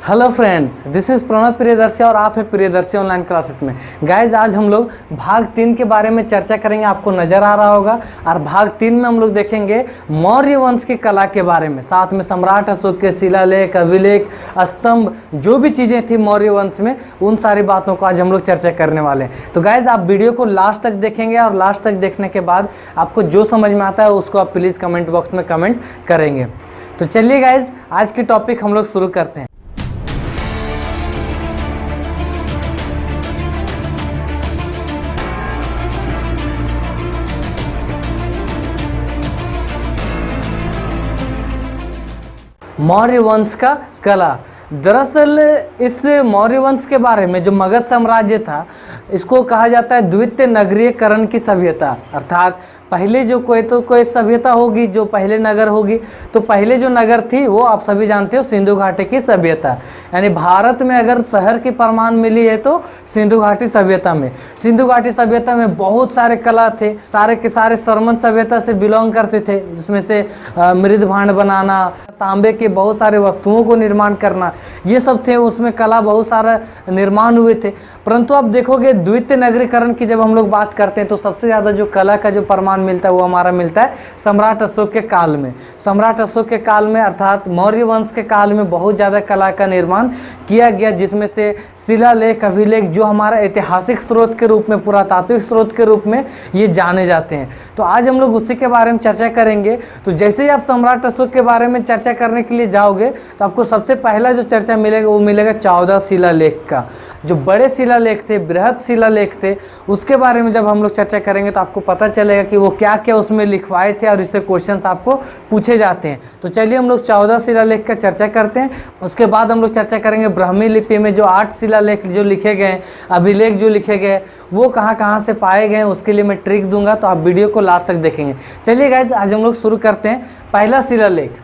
Hello friends, this is Pranav Priyadarshi और आप हैं प्रियदर्शी ऑनलाइन क्लासेस में। गाइज आज हम लोग भाग 3 के बारे में चर्चा करेंगे। आपको नज़र आ रहा होगा। और भाग 3 में हम लोग देखेंगे मौर्य वंश की कला के बारे में, साथ में सम्राट अशोक के शिलालेख, अभिलेख, स्तंभ, जो भी चीज़ें थी मौर्य वंश में, उन सारी बातों को आज हम लोग चर्चा करने वाले हैं। तो गाइज आप वीडियो को लास्ट तक देखेंगे और लास्ट तक देखने के बाद आपको जो समझ में आता है उसको आप प्लीज़ कमेंट बॉक्स में कमेंट करेंगे। तो चलिए गाइज आज की टॉपिक हम लोग शुरू करते हैं। मौर्य वंश का कला। दरअसल इस मौर्य वंश के बारे में जो मगध साम्राज्य था, इसको कहा जाता है द्वितीय नगरीयकरण की सभ्यता। अर्थात पहले जो कोई सभ्यता होगी, जो पहले नगर होगी, तो पहले जो नगर थी वो आप सभी जानते हो सिंधु घाटी की सभ्यता। यानी भारत में अगर शहर की प्रमाण मिली है तो सिंधु घाटी सभ्यता में। सिंधु घाटी सभ्यता में बहुत सारे कला थे, सारे के सारे सरमन सभ्यता से बिलोंग करते थे, जिसमें से मृद भांड बनाना, तांबे के बहुत सारे वस्तुओं को निर्माण करना, ये सब थे। उसमें कला बहुत सारा निर्माण हुए थे। परंतु आप देखोगे द्वितीय नगरीकरण की जब हम लोग बात करते हैं तो सबसे ज़्यादा जो कला का जो प्रमाण मिलता है वो हमारा मिलता है सम्राट अशोक के काल में। सम्राट अशोक के काल में अर्थात मौर्य वंश के काल में बहुत ज़्यादा कला का निर्माण किया गया, जिसमें से शिलालेख, अभिलेख जो हमारा ऐतिहासिक स्रोत के रूप में, पुरातात्विक स्रोत के रूप में ये जाने जाते हैं। तो आज हम लोग उसी के बारे में चर्चा करेंगे। तो जैसे ही आप सम्राट अशोक के बारे में चर्चा करने के लिए जाओगे तो आपको सबसे पहला जो चर्चा मिलेगा वो मिलेगा 14 शिलालेख का। जो बड़े शिलालेख थे, बृहद शिलालेख थे, उसके बारे में जब हम लोग चर्चा करेंगे तो आपको पता चलेगा कि वो क्या क्या उसमें लिखवाए थे और इससे क्वेश्चंस आपको पूछे जाते हैं। तो चलिए हम लोग 14 शिलालेख का चर्चा करते हैं। उसके बाद हम लोग चर्चा करेंगे ब्राह्मी लिपि में जो 8 शिलालेख जो लिखे गए, अभिलेख जो लिखे गए, वो कहाँ कहाँ से पाए गए, उसके लिए मैं ट्रिक दूंगा, तो आप वीडियो को लास्ट तक देखेंगे। चलिए गाइज आज हम लोग शुरू करते हैं। पहला शिलालेख।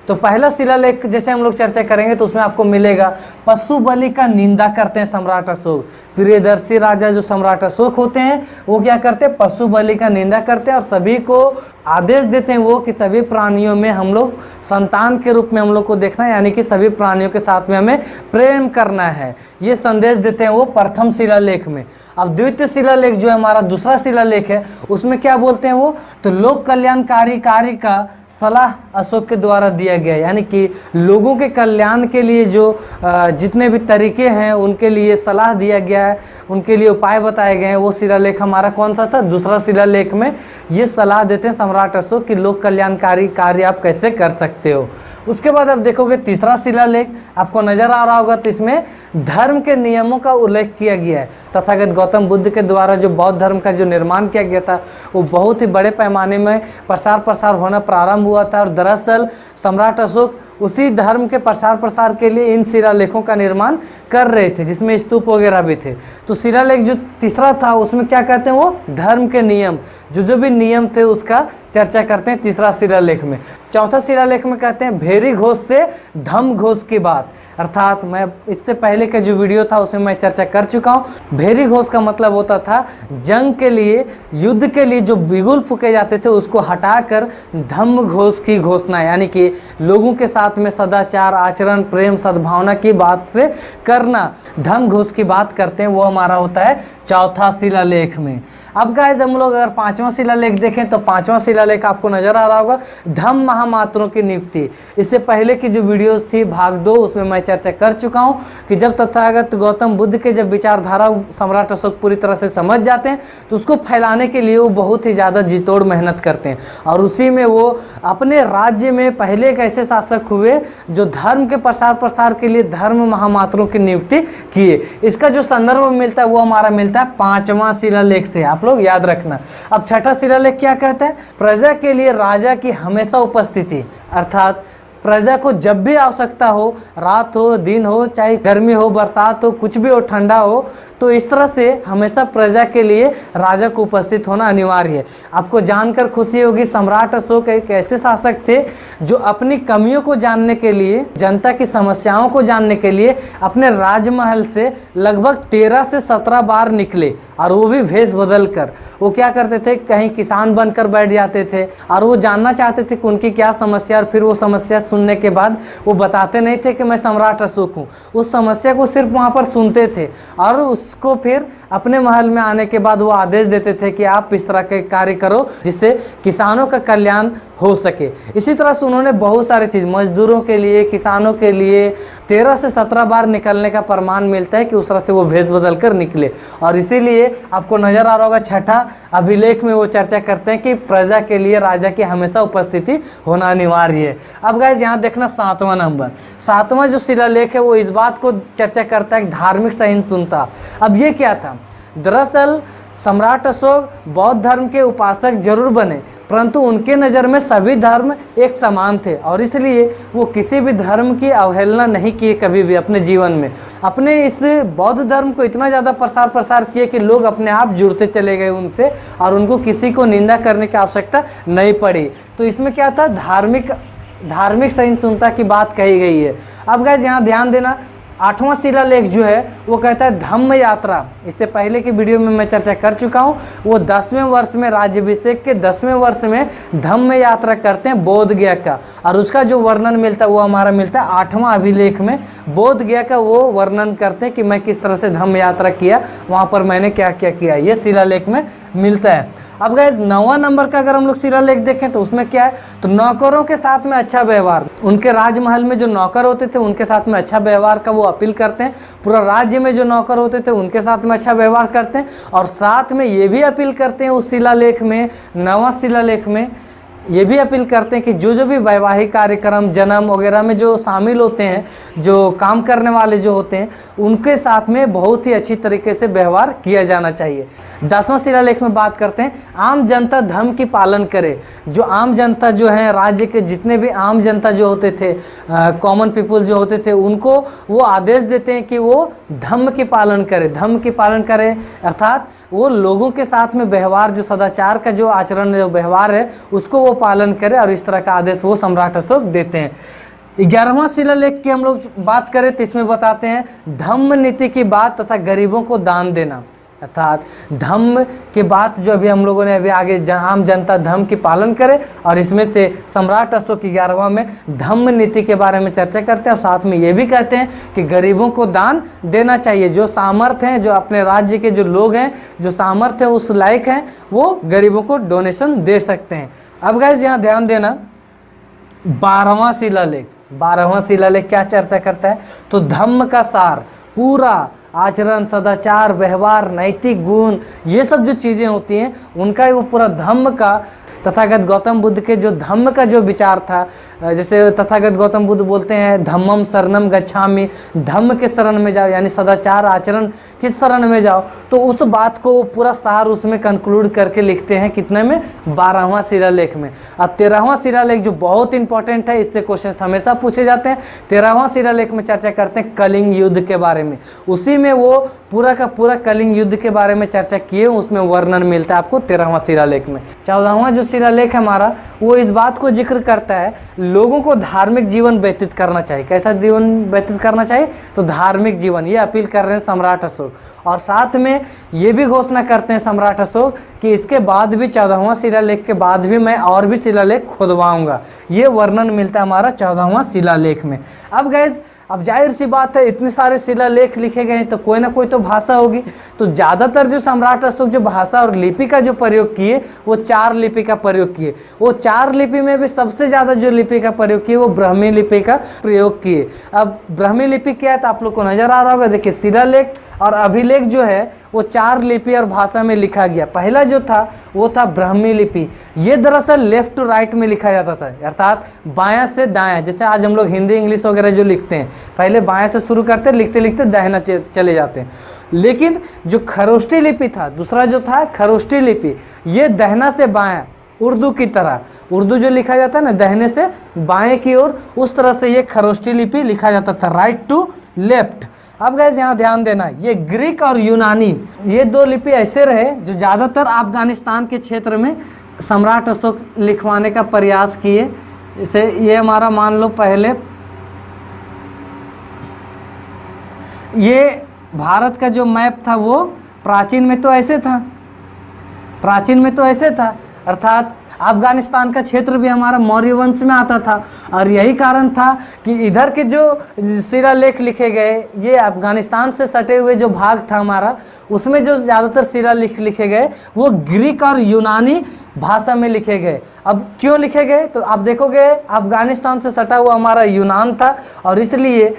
तो पहला शिलालेख जैसे हम लोग चर्चा करेंगे तो उसमें आपको मिलेगा पशु बलि का निंदा करते हैं सम्राट अशोक। प्रियदर्शी राजा जो सम्राट अशोक होते हैं वो क्या करते हैं, पशु बलि का निंदा करते हैं और सभी को आदेश देते हैं वो कि सभी प्राणियों में हम लोग संतान के रूप में हम लोग को देखना है, यानी कि सभी प्राणियों के साथ में हमें प्रेम करना है। ये संदेश देते हैं वो प्रथम शिलालेख में। अब द्वितीय शिलालेख जो हमारा दूसरा शिलालेख है उसमें क्या बोलते हैं वो, तो लोक कल्याणकारी कार्य का सलाह अशोक के द्वारा दिया गया, यानी कि लोगों के कल्याण के लिए जो जितने भी तरीके हैं उनके लिए सलाह दिया गया है, उनके लिए उपाय बताए गए हैं। वो शिलालेख हमारा कौन सा था, दूसरा शिलालेख में ये सलाह देते हैं सम्राट अशोक कि लोक कल्याणकारी कार्य आप कैसे कर सकते हो। उसके बाद आप देखोगे तीसरा शिलालेख आपको नजर आ रहा होगा, तो इसमें धर्म के नियमों का उल्लेख किया गया है। तथागत गौतम बुद्ध के द्वारा जो बौद्ध धर्म का जो निर्माण किया गया था वो बहुत ही बड़े पैमाने में प्रसार होना प्रारंभ हुआ था। और दरअसल सम्राट अशोक उसी धर्म के प्रसार के लिए इन शिलालेखों का निर्माण कर रहे थे, जिसमें स्तूप वगैरह भी थे। तो शिलालेख जो तीसरा था उसमें क्या कहते हैं, वो धर्म के नियम, जो भी नियम थे उसका चर्चा करते हैं तीसरा शिलालेख में। चौथा शिलालेख में कहते हैं भेरी घोष से धम घोष की बात। अर्थात मैं इससे पहले का जो वीडियो था उसमें मैं चर्चा कर चुका हूँ। भेरी घोष का मतलब होता था जंग के लिए, युद्ध के लिए जो बिगुल फूके जाते थे उसको हटाकर धम्म घोष की घोषणा, यानी कि लोगों के साथ में सदाचार, आचरण, प्रेम, सद्भावना की बात से करना, धम्म घोष की बात करते हैं, वो हमारा होता है चौथा शिलालेख में। अब गाइस हम लोग अगर पांचवा शिलालेख देखें तो पांचवा शिलालेख आपको नजर आ रहा होगा धम्म महामात्रों की नियुक्ति। इससे पहले की जो वीडियोस थी भाग 2 उसमें मैं चर्चा कर चुका हूं कि जब तथागत गौतम बुद्ध के जब विचारधारा सम्राट अशोक पूरी तरह से समझ जाते हैं तो उसको फैलाने के लिए वो बहुत ही ज़्यादा जी तोड़ मेहनत करते हैं। और उसी में वो अपने राज्य में पहले एक ऐसे शासक हुए जो धर्म के प्रसार के लिए धर्म महामात्रों की नियुक्ति किए। इसका जो संदर्भ मिलता है वो हमारा मिलता है पांचवा शिलालेख से, आप लोग याद रखना। अब छठा शिलालेख क्या कहता है, प्रजा के लिए राजा की हमेशा उपस्थिति। अर्थात प्रजा को जब भी आवश्यकता हो, रात हो, दिन हो, चाहे गर्मी हो, बरसात हो, कुछ भी हो, ठंडा हो, तो इस तरह से हमेशा प्रजा के लिए राजा को उपस्थित होना अनिवार्य है। आपको जानकर खुशी होगी सम्राट अशोक एक ऐसे शासक थे जो अपनी कमियों को जानने के लिए, जनता की समस्याओं को जानने के लिए अपने राजमहल से लगभग 13 से 17 बार निकले, और वो भी भेष बदल कर। वो क्या करते थे, कहीं किसान बनकर बैठ जाते थे और वो जानना चाहते थे कि उनकी क्या समस्या, और फिर वो समस्या सुनने के बाद वो बताते नहीं थे कि मैं सम्राट अशोक हूँ। उस समस्या को सिर्फ वहाँ पर सुनते थे और उसको फिर अपने महल में आने के बाद वो आदेश देते थे कि आप इस तरह के कार्य करो जिससे किसानों का कल्याण हो सके। इसी तरह से उन्होंने बहुत सारी चीज़ मजदूरों के लिए, किसानों के लिए 13 से 17 बार निकलने का प्रमाण मिलता है कि उस तरह से वो भेष बदल कर निकले। और इसीलिए आपको नजर आ रहा होगा छठा अभिलेख में वो चर्चा करते हैं कि प्रजा के लिए राजा की हमेशा उपस्थिति होना अनिवार्य है। अब गाइस यहाँ देखना 7वां नंबर, 7वां जो शिलालेख है वो इस बात को चर्चा करता है कि धार्मिक सहिष्णुता। अब ये क्या था, दरअसल सम्राट अशोक बौद्ध धर्म के उपासक जरूर बने परंतु उनके नज़र में सभी धर्म एक समान थे और इसलिए वो किसी भी धर्म की अवहेलना नहीं किए कभी भी अपने जीवन में। अपने इस बौद्ध धर्म को इतना ज़्यादा प्रसार किए कि लोग अपने आप जुड़ते चले गए उनसे और उनको किसी को निंदा करने की आवश्यकता नहीं पड़ी। तो इसमें क्या था, धार्मिक सहिष्णुता की बात कही गई है। अब गाइस यहाँ ध्यान देना, 8वां शिलालेख जो है वो कहता है धम्म यात्रा। इससे पहले की वीडियो में मैं चर्चा कर चुका हूँ। वो 10वें वर्ष में, राज्याभिषेक के 10वें वर्ष में धम्म यात्रा करते हैं बोध गया का, और उसका जो वर्णन मिलता है वो हमारा मिलता है 8वां अभिलेख में। बोध गया का वो वर्णन करते हैं कि मैं किस तरह से धम्म यात्रा किया, वहाँ पर मैंने क्या क्या किया, ये शिलालेख में मिलता है। अब गाइस 9वां नंबर का अगर हम लोग शिलालेख देखें तो उसमें क्या है, तो नौकरों के साथ में अच्छा व्यवहार। उनके राजमहल में जो नौकर होते थे उनके साथ में अच्छा व्यवहार का वो अपील करते हैं। पूरा राज्य में जो नौकर होते थे उनके साथ में अच्छा व्यवहार करते हैं और साथ में ये भी अपील करते हैं उस शिलालेख में, 9वां शिलालेख में ये भी अपील करते हैं कि जो भी वैवाहिक कार्यक्रम, जन्म वगैरह में जो शामिल होते हैं, जो काम करने वाले जो होते हैं, उनके साथ में बहुत ही अच्छी तरीके से व्यवहार किया जाना चाहिए। 10वां शिलालेख में बात करते हैं आम जनता धर्म की पालन करे। जो आम जनता जो है, राज्य के जितने भी आम जनता जो होते थे, कॉमन पीपल जो होते थे, उनको वो आदेश देते हैं कि वो धर्म की पालन करे। धर्म की पालन करे अर्थात वो लोगों के साथ में व्यवहार, जो सदाचार का जो आचरण, जो व्यवहार है, उसको वो पालन करे, और इस तरह का आदेश वो सम्राट अशोक देते हैं। 11वां शिलालेख की हम लोग बात करें तो इसमें बताते हैं धम्म नीति की बात तथा गरीबों को दान देना। अर्थात धम्म की बात जो अभी हम लोगों ने अभी आगे, आम जनता धम्म की पालन करे, और इसमें से सम्राट अशोक 11वां में धम्म नीति के बारे में चर्चा करते हैं और साथ में ये भी कहते हैं कि गरीबों को दान देना चाहिए। जो सामर्थ्य हैं, जो अपने राज्य के जो लोग हैं, जो सामर्थ्य उस लायक हैं, वो गरीबों को डोनेशन दे सकते हैं। अब गाइस यहाँ ध्यान देना, 12वां शिलालेख, 12वां शिलालेख क्या चर्चा करता है, तो धम्म का सार, पूरा आचरण, सदाचार, व्यवहार, नैतिक गुण, ये सब जो चीज़ें होती हैं उनका वो पूरा धम्म का, तथागत गौतम बुद्ध के जो धम्म का जो विचार था, जैसे तथागत गौतम बुद्ध बोलते हैं धम्मम शरणम गच्छामि, धम्म के शरण में जाओ, यानी सदाचार आचरण किस शरण में जाओ, तो उस बात को वो पूरा सार उसमें कंक्लूड करके लिखते हैं कितने में, 12वां शिलालेख में। अब 13वां शिलालेख जो बहुत इंपॉर्टेंट है, इससे क्वेश्चन हमेशा पूछे जाते हैं। 13वां शिलालेख में चर्चा करते हैं कलिंग युद्ध के बारे में। उसी में वो पूरा का पूरा कलिंग युद्ध के बारे में चर्चा किए, उसमें वर्णन मिलता है आपको 13वां शिलालेख में। 14वां जो शिलालेख है हमारा, वो इस बात को जिक्र करता है लोगों को धार्मिक जीवन व्यतीत करना चाहिए। कैसा जीवन व्यतीत करना चाहिए, तो धार्मिक जीवन, ये अपील कर रहे हैं सम्राट अशोक। और साथ में ये भी घोषणा करते हैं सम्राट अशोक कि इसके बाद भी, 14वां शिलालेख के बाद भी मैं और भी शिलालेख खुदवाऊंगा। ये वर्णन मिलता है हमारा 14वां शिलालेख में। अब गाइस, अब जाहिर सी बात है, इतने सारे शिलालेख लिखे गए हैं तो कोई ना कोई तो भाषा होगी। तो ज़्यादातर जो सम्राट अशोक जो भाषा और लिपि का जो प्रयोग किए, वो 4 लिपि का प्रयोग किए। वो 4 लिपि में भी सबसे ज़्यादा जो लिपि का प्रयोग किए वो ब्राह्मी लिपि का प्रयोग किए। अब ब्राह्मी लिपि क्या है तो आप लोग को नजर आ रहा होगा, देखिए शिलालेख और अभिलेख जो है वो 4 लिपि और भाषा में लिखा गया। पहला जो था वो था ब्राह्मी लिपि। ये दरअसल लेफ्ट टू राइट में लिखा जाता था, अर्थात बायां से दायां। जैसे आज हम लोग हिंदी इंग्लिश वगैरह जो लिखते हैं, पहले बायां से शुरू करते, लिखते लिखते दाहिना चले जाते हैं। लेकिन जो खरोष्टी लिपि था, दूसरा जो था खरोष्टी लिपि, ये दाहिना से बायां, उर्दू की तरह, उर्दू जो लिखा जाता है ना दाहिने से बाएं की ओर, उस तरह से ये खरोष्टी लिपि लिखा जाता था, राइट टू लेफ्ट। अब गाइस यहाँ ध्यान देना, ये ग्रीक और यूनानी, ये 2 लिपि ऐसे रहे जो ज़्यादातर अफगानिस्तान के क्षेत्र में सम्राट अशोक लिखवाने का प्रयास किए। इसे ये हमारा मान लो पहले, ये भारत का जो मैप था वो प्राचीन में तो ऐसे था, प्राचीन में तो ऐसे था, अर्थात अफगानिस्तान का क्षेत्र भी हमारा मौर्य वंश में आता था। और यही कारण था कि इधर के जो शिलालेख लिखे गए, ये अफगानिस्तान से सटे हुए जो भाग था हमारा, उसमें जो ज़्यादातर शिलालेख लिखे गए वो ग्रीक और यूनानी भाषा में लिखे गए। अब क्यों लिखे गए, तो आप देखोगे अफगानिस्तान से सटा हुआ हमारा यूनान था और इसलिए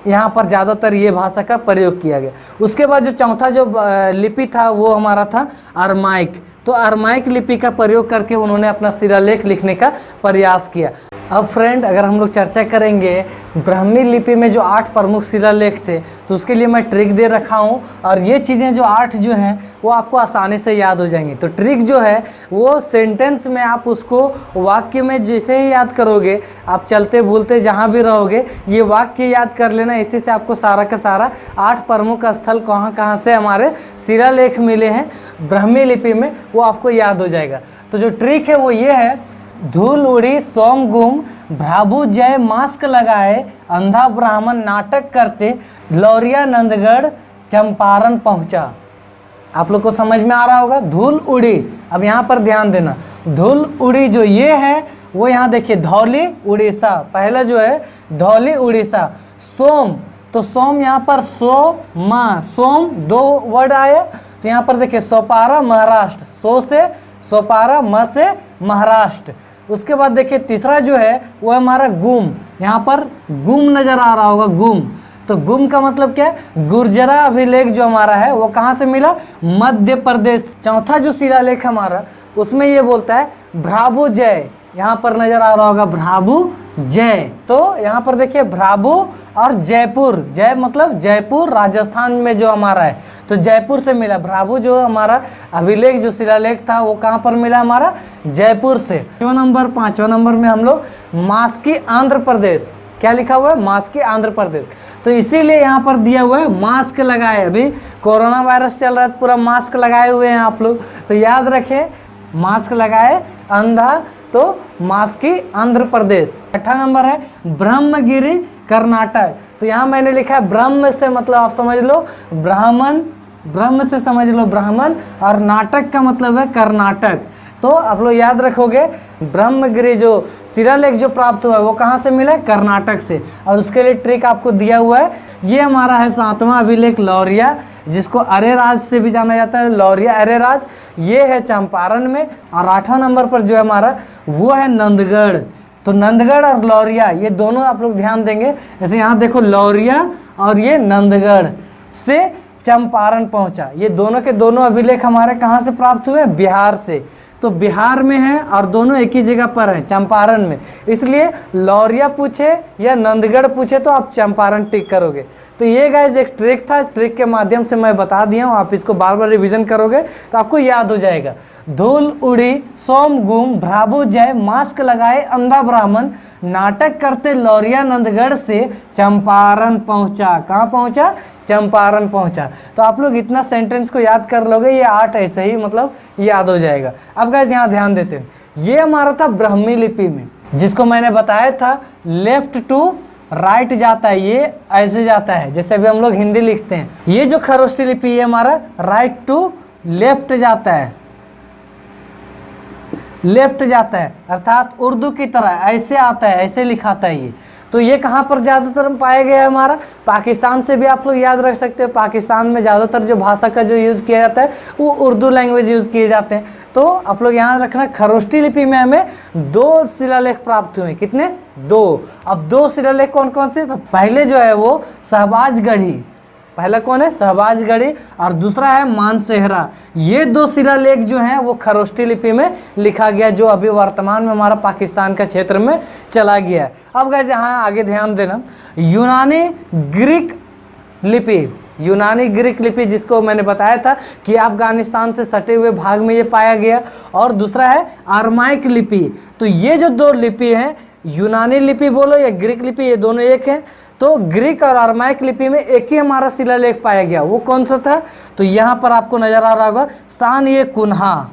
यहाँ पर ज़्यादातर ये भाषा का प्रयोग किया गया। उसके बाद जो चौथा जो लिपि था वो हमारा था अरमाइक। तो अरमाइक लिपि का प्रयोग करके उन्होंने अपना शिलालेख लिखने का प्रयास किया। अब फ्रेंड, अगर हम लोग चर्चा करेंगे ब्राह्मी लिपि में जो 8 प्रमुख शिलालेख थे, तो उसके लिए मैं ट्रिक दे रखा हूँ और ये चीज़ें जो 8 जो हैं वो आपको आसानी से याद हो जाएंगी। तो ट्रिक जो है वो सेंटेंस में आप उसको वाक्य में जैसे ही याद करोगे, आप चलते भूलते जहाँ भी रहोगे ये वाक्य याद कर लेना। इसी से आपको सारा का सारा 8 प्रमुख स्थल कहाँ कहाँ से हमारे शिलालेख मिले हैं ब्राह्मी लिपि में वो आपको याद हो जाएगा। तो जो ट्रिक है वो ये है, धूल उड़ी सोम गुम भ्राभु जय मास्क लगाए, अंधा ब्राह्मण नाटक करते, लौरिया नंदगढ़ चंपारण पहुंचा। आप लोग को समझ में आ रहा होगा, धूल उड़ी। अब यहाँ पर ध्यान देना, धूल उड़ी जो ये है वो यहाँ देखिए धौली उड़ीसा, पहला जो है धौली उड़ीसा। सोम, तो सोम यहाँ पर सोम सोम 2 वर्ड आया, तो यहाँ पर देखिए सोपारा महाराष्ट्र, सो से सोपारा, म से महाराष्ट्र। उसके बाद देखिए तीसरा जो है वो है हमारा गुम, यहाँ पर गुम नजर आ रहा होगा, गुम। तो गुम का मतलब क्या है, गुर्जरा अभिलेख जो हमारा है वो कहाँ से मिला, मध्य प्रदेश। चौथा जो शिलालेख हमारा उसमें ये बोलता है भ्राभु जय, यहाँ पर नजर आ रहा होगा भ्राभु जय। तो यहाँ पर देखिए भ्राभु और जयपुर, जय मतलब जयपुर राजस्थान में जो हमारा है, तो जयपुर से मिला। भ्राभु जो हमारा अभिलेख जो शिलालेख था वो कहाँ पर मिला, हमारा जयपुर से। 5वां नंबर में हम लोग मास्की आंध्र प्रदेश, क्या लिखा हुआ है, मास्की आंध्र प्रदेश। तो इसीलिए यहाँ पर दिया हुआ है मास्क लगाए, अभी कोरोना वायरस चल रहा है, पूरा मास्क लगाए हुए हैं आप लोग, तो याद रखें मास्क लगाए अंधा, तो मास्की आंध्र प्रदेश। 8वां नंबर है ब्रह्मगिरी कर्नाटक। तो यहाँ मैंने लिखा है ब्रह्म से मतलब आप समझ लो ब्राह्मण, ब्रह्म से समझ लो ब्राह्मण, और नाटक का मतलब है कर्नाटक। तो आप लोग याद रखोगे ब्रह्मगिरी जो शिलालेख जो प्राप्त हुआ है वो कहाँ से मिला है, कर्नाटक से। और उसके लिए ट्रिक आपको दिया हुआ है, ये हमारा है 7वां अभिलेख लौरिया, जिसको अरेराज से भी जाना जाता है, लौरिया अरेराज, ये है चंपारण में। और 8वां नंबर पर जो है हमारा वो है नंदगढ़। तो नंदगढ़ और लौरिया ये दोनों आप लोग ध्यान देंगे, जैसे यहाँ देखो लौरिया और ये नंदगढ़ से चंपारण पहुँचा, ये दोनों के दोनों अभिलेख हमारे कहाँ से प्राप्त हुए, बिहार से। तो बिहार में है और दोनों एक ही जगह पर हैं, चंपारण में, इसलिए लौरिया पूछे या नंदगढ़ पूछे तो आप चंपारण टिक करोगे। तो ये गाइस एक ट्रिक था, ट्रिक के माध्यम से मैं बता दिया हूँ, आप इसको बार बार रिवीजन करोगे तो आपको याद हो जाएगा। धूल उड़ी सोम गुम भ्राभु जय मास्क लगाए अंधा ब्राह्मण नाटक करते लौरिया नंदगढ़ से चंपारण पहुंचा। कहाँ पहुंचा, चंपारण पहुंचा। तो आप लोग इतना सेंटेंस को याद कर लोगे, ये 8 ऐसे ही मतलब याद हो जाएगा। अब गाइस यहाँ ध्यान देते हैं, ये हमारा था ब्राह्मी लिपि में, जिसको मैंने बताया था लेफ्ट टू राइट जाता है, ये ऐसे जाता है जैसे अभी हम लोग हिंदी लिखते हैं। ये जो खरोष्टी लिपि है हमारा राइट टू लेफ्ट जाता है, लेफ्ट जाता है, अर्थात उर्दू की तरह ऐसे आता है, ऐसे लिखाता है ये। तो ये कहाँ पर ज़्यादातर पाया गया है, हमारा पाकिस्तान से भी आप लोग याद रख सकते हो। पाकिस्तान में ज़्यादातर जो भाषा का जो यूज़ किया जाता है वो उर्दू लैंग्वेज यूज़ किए जाते हैं। तो आप लोग यहाँ रखना, खरोष्टी लिपि में हमें 2 शिलालेख प्राप्त हुए। कितने, 2। अब 2 शिलालेख कौन कौन से, तो पहले जो है वो शहबाजगढ़ी, पहला कौन है, शहबाजगढ़ी, और दूसरा है मानसेहरा। ये 2 शिलालेख जो हैं वो खरोष्टी लिपि में लिखा गया, जो अभी वर्तमान में हमारा पाकिस्तान का क्षेत्र में चला गया है। अब गाइस यहाँ आगे ध्यान देना, यूनानी ग्रीक लिपि, यूनानी ग्रीक लिपि जिसको मैंने बताया था कि अफगानिस्तान से सटे हुए भाग में ये पाया गया, और दूसरा है अरमाइक लिपि। तो ये जो 2 लिपि हैं, यूनानी लिपि बोलो या ग्रीक लिपि, ये दोनों एक हैं। तो ग्रीक और अरमाइक लिपि में एक ही हमारा शिलालेख पाया गया, वो कौन सा था, तो यहाँ पर आपको नजर आ रहा होगा सान ये कुन्हा,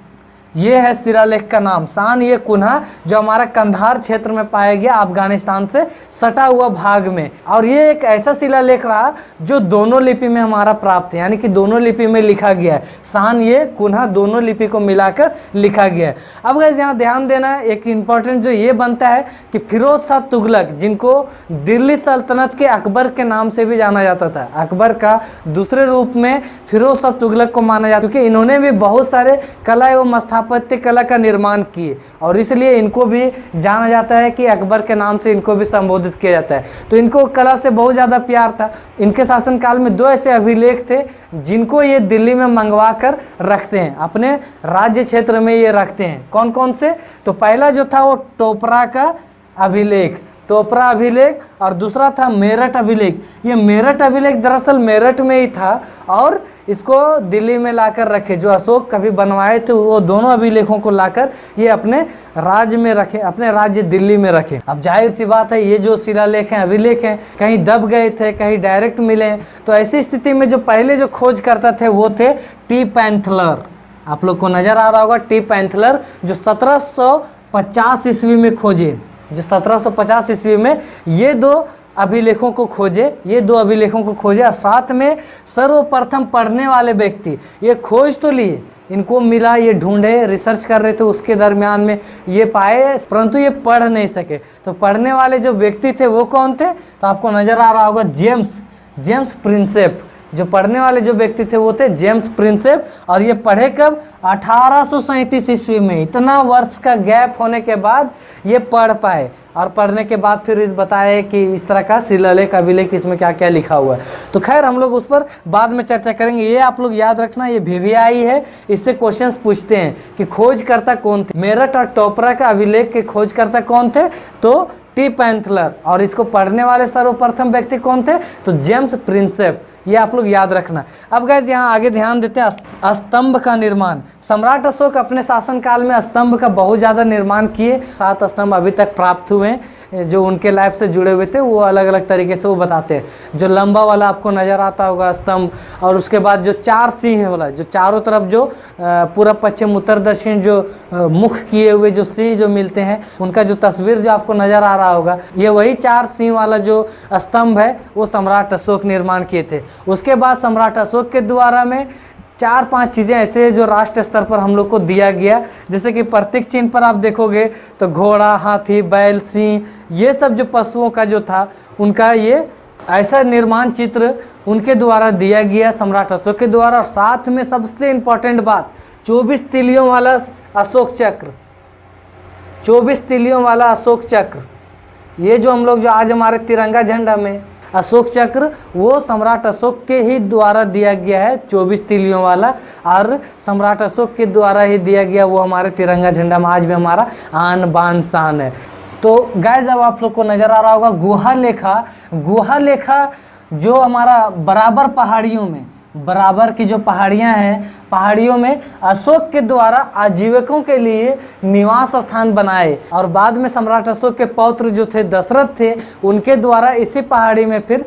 ये है शिलालेख का नाम, सान ये कुन्हा, जो हमारा कंधार क्षेत्र में पाया गया, अफगानिस्तान से सटा हुआ भाग में। और ये एक ऐसा शिलालेख रहा जो दोनों लिपि में हमारा प्राप्त है, यानी कि दोनों लिपि में लिखा गया है। सान ये कुन्हा दोनों लिपि को मिलाकर लिखा गया है। अब गाइस यहाँ ध्यान देना, एक इंपॉर्टेंट जो ये बनता है कि फिरोज शाह तुगलक, जिनको दिल्ली सल्तनत के अकबर के नाम से भी जाना जाता था, अकबर का दूसरे रूप में फिरोज शाह तुगलक को माना जाता है, क्योंकि इन्होंने भी बहुत सारे कला एवं स्थापत्य कला का निर्माण किए और इसलिए इनको भी जाना जाता है कि अकबर के नाम से इनको भी संबोधित किया जाता है। तो इनको कला से बहुत ज़्यादा प्यार था। इनके शासनकाल में 2 ऐसे अभिलेख थे जिनको ये दिल्ली में मंगवा कर रखते हैं, अपने राज्य क्षेत्र में ये रखते हैं। कौन कौन से? तो पहला जो था वो टोपरा का अभिलेख, टोपरा अभिलेख, और दूसरा था मेरठ अभिलेख। ये मेरठ अभिलेख दरअसल मेरठ में ही था और इसको दिल्ली में लाकर रखे, जो अशोक कभी बनवाए थे वो दोनों अभिलेखों को लाकर ये अपने राज्य में रखे, अपने राज्य दिल्ली में रखे। अब जाहिर सी बात है ये जो शिलालेख हैं, अभिलेख हैं, कहीं दब गए थे, कहीं डायरेक्ट मिले, तो ऐसी स्थिति में जो पहले जो खोज करता थे वो थे टी पैंथलर। आप लोग को नजर आ रहा होगा टी पैंथलर, जो 1750 ईस्वी में खोजे, जो 1750 ईस्वी में ये 2 अभिलेखों को खोजे, ये 2 अभिलेखों को खोजे। और साथ में सर्वप्रथम पढ़ने वाले व्यक्ति, ये खोज तो लिए, इनको मिला, ये ढूंढे, रिसर्च कर रहे थे, उसके दरमियान में ये पाए, परंतु ये पढ़ नहीं सके। तो पढ़ने वाले जो व्यक्ति थे वो कौन थे? तो आपको नजर आ रहा होगा जेम्स प्रिंसेप। जो पढ़ने वाले जो व्यक्ति थे वो थे जेम्स प्रिंसेप। और ये पढ़े कब? 1837 ईस्वी में। इतना वर्ष का गैप होने के बाद ये पढ़ पाए, और पढ़ने के बाद फिर इस बताए कि इस तरह का शिलालेख अभिलेख इसमें क्या क्या लिखा हुआ है। तो खैर हम लोग उस पर बाद में चर्चा करेंगे। ये आप लोग याद रखना, ये VVI है, इससे क्वेश्चंस पूछते हैं कि खोजकर्ता कौन थे। मेरठ और टोपरा का अभिलेख के खोजकर्ता कौन थे? तो टी पैंथलर। और इसको पढ़ने वाले सर्वप्रथम व्यक्ति कौन थे? तो जेम्स प्रिंसेप। ये आप लोग याद रखना। अब गाइस यहाँ आगे ध्यान देते हैं स्तंभ का निर्माण। सम्राट अशोक अपने शासनकाल में स्तंभ का बहुत ज़्यादा निर्माण किए। 7 स्तंभ अभी तक प्राप्त हुए हैं जो उनके लाइफ से जुड़े हुए थे, वो अलग अलग तरीके से वो बताते हैं। जो लंबा वाला आपको नज़र आता होगा स्तंभ, और उसके बाद जो 4 सिंह वाला, जो चारों तरफ जो पूरा पश्चिम उत्तर दक्षिण जो मुख किए हुए जो सिंह जो मिलते हैं, उनका जो तस्वीर जो आपको नज़र आ रहा होगा, ये वही 4 सिंह वाला जो स्तंभ है वो सम्राट अशोक निर्माण किए थे। उसके बाद सम्राट अशोक के द्वारा में 4-5 चीज़ें ऐसे जो राष्ट्र स्तर पर हम लोग को दिया गया, जैसे कि प्रतीक चिन्ह पर आप देखोगे तो घोड़ा, हाथी, बैल, सिंह, ये सब जो पशुओं का जो था उनका ये ऐसा निर्माण चित्र उनके द्वारा दिया गया, सम्राट अशोक के द्वारा। और साथ में सबसे इम्पोर्टेंट बात, 24 तिलियों वाला अशोक चक्र, 24 तिलियों वाला अशोक चक्र, ये जो हम लोग जो आज हमारे तिरंगा झंडा में अशोक चक्र, वो सम्राट अशोक के ही द्वारा दिया गया है, 24 तिलियों वाला। और सम्राट अशोक के द्वारा ही दिया गया वो हमारे तिरंगा झंडा में आज भी हमारा आन बान शान है। तो गाइस अब आप लोग को नज़र आ रहा होगा गुहा लेखा जो हमारा बराबर पहाड़ियों में, बराबर की जो पहाड़ियां हैं, पहाड़ियों में अशोक के द्वारा आजीविकों के लिए निवास स्थान बनाए। और बाद में सम्राट अशोक के पौत्र जो थे दशरथ थे, उनके द्वारा इसी पहाड़ी में फिर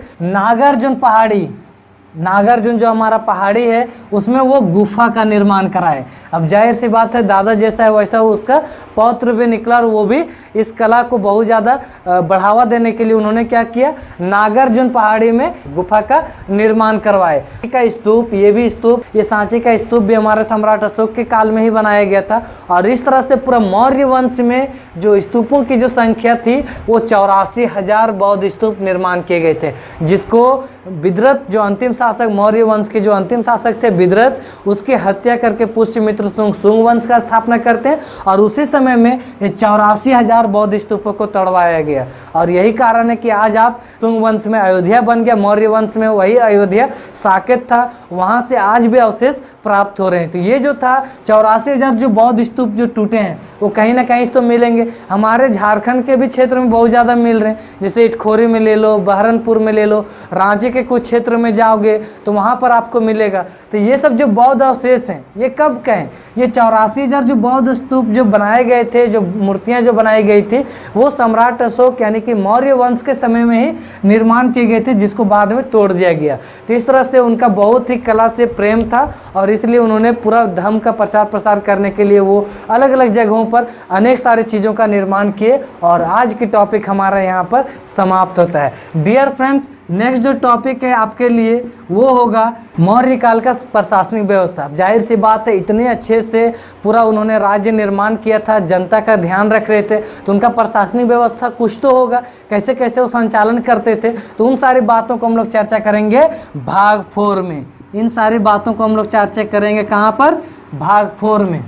नागार्जुन जो हमारा पहाड़ी है उसमें वो गुफा का निर्माण कराए। अब जाहिर सी बात है, दादा जैसा है वैसा उसका पौत्र भी निकला, और वो भी इस कला को बहुत ज़्यादा बढ़ावा देने के लिए उन्होंने क्या किया, नागार्जुन पहाड़ी में गुफा का निर्माण करवाए। का स्तूप, ये भी स्तूप, ये सांची का स्तूप भी हमारे सम्राट अशोक के काल में ही बनाया गया था। और इस तरह से पूरा मौर्य वंश में जो स्तूपों की जो संख्या थी वो 84,000 बौद्ध स्तूप निर्माण किए गए थे, जिसको विद्रथ जो अंतिम शासक, मौर्य वंश के जो अंतिम शासक थे विद्रथ, उसकी हत्या करके पुष्यमित्र सुंग वंश का स्थापना करते हैं। और उसी समय में ये 84,000 बौद्ध स्तूपों को तोड़वाया गया। और यही कारण है कि आज आप सुंग वंश में अयोध्या बन गया, मौर्य वंश में वही अयोध्या साकेत था, वहाँ से आज भी अवशेष प्राप्त हो रहे हैं। तो ये जो था 84,000 जो बौद्ध स्तूप जो टूटे हैं वो कहीं ना कहीं तो मिलेंगे। हमारे झारखंड के भी क्षेत्र में बहुत ज़्यादा मिल रहे हैं, जैसे इटखोरी में ले लो, बहरनपुर में ले लो, रांची के कुछ क्षेत्र में जाओगे तो वहाँ पर आपको मिलेगा। तो ये सब जो बौद्ध अवशेष हैं ये कब के हैं? ये 84,000 जो बौद्ध स्तूप जो बनाए गए थे, जो मूर्तियाँ जो बनाई गई थी, वो सम्राट अशोक यानी कि मौर्य वंश के समय में ही निर्माण किए गए थे, जिसको बाद में तोड़ दिया गया। तो इस तरह से उनका बहुत ही कला से प्रेम था और इसलिए उन्होंने पूरा धर्म का प्रचार प्रसार करने के लिए वो अलग अलग जगहों पर अनेक सारी चीज़ों का निर्माण किए। और आज की टॉपिक हमारा यहाँ पर समाप्त होता है। डियर फ्रेंड्स, नेक्स्ट जो टॉपिक है आपके लिए वो होगा मौर्य काल का प्रशासनिक व्यवस्था। जाहिर सी बात है, इतने अच्छे से पूरा उन्होंने राज्य निर्माण किया था, जनता का ध्यान रख रहे थे, तो उनका प्रशासनिक व्यवस्था कुछ तो होगा, कैसे कैसे वो संचालन करते थे। तो उन सारी बातों को हम लोग चर्चा करेंगे भाग 4 में। इन सारी बातों को हम लोग चर्चा करेंगे कहाँ पर? भाग 4 में।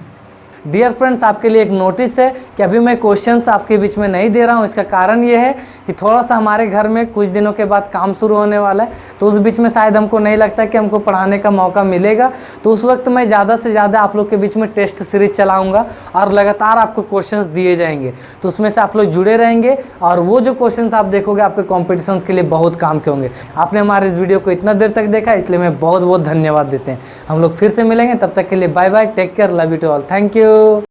डियर फ्रेंड्स, आपके लिए एक नोटिस है कि अभी मैं क्वेश्चंस आपके बीच में नहीं दे रहा हूँ। इसका कारण ये है कि थोड़ा सा हमारे घर में कुछ दिनों के बाद काम शुरू होने वाला है, तो उस बीच में शायद हमको नहीं लगता कि हमको पढ़ाने का मौका मिलेगा। तो उस वक्त मैं ज़्यादा से ज़्यादा आप लोग के बीच में टेस्ट सीरीज चलाऊँगा और लगातार आपको क्वेश्चंस दिए जाएंगे, तो उसमें से आप लोग जुड़े रहेंगे और वो जो क्वेश्चंस आप देखोगे आपके कॉम्पिटिशन्स के लिए बहुत काम के होंगे। आपने हमारे इस वीडियो को इतना देर तक देखा, इसलिए मैं बहुत बहुत धन्यवाद देते हैं। हम लोग फिर से मिलेंगे, तब तक के लिए bye bye, take care, love you to all, thank you.